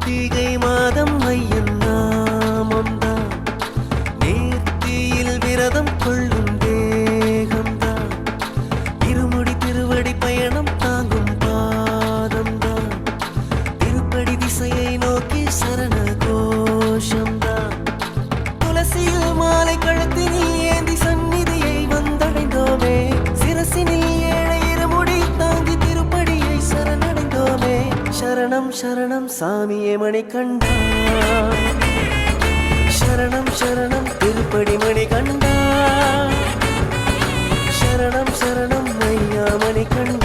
கார்த்திகை மாதம் ஐயன் நாமம்தான் நேர்த்தியில் விரதம் கொள்ளும் தேகம்தான் இருமுடி திருவடி பயணம் தாங்கும் பாதம்தான் திருப்படி திசையை நோக்கி சரண கோஷம்தான் துளசியில் மாலை கழுத்தினில் ஏந்தி சந்நிதியை வந்தடைந்தோமே சிரசினில் ஏழை இருமுடி தாங்கி திருப்படியை சரணடைந்தோமே சரணம் சரணம் சாமியே மணிகண்டா சரணம் சரணம் திருப்படி மணிகண்டா சரணம் சரணம் ஐயா மணிகண்டா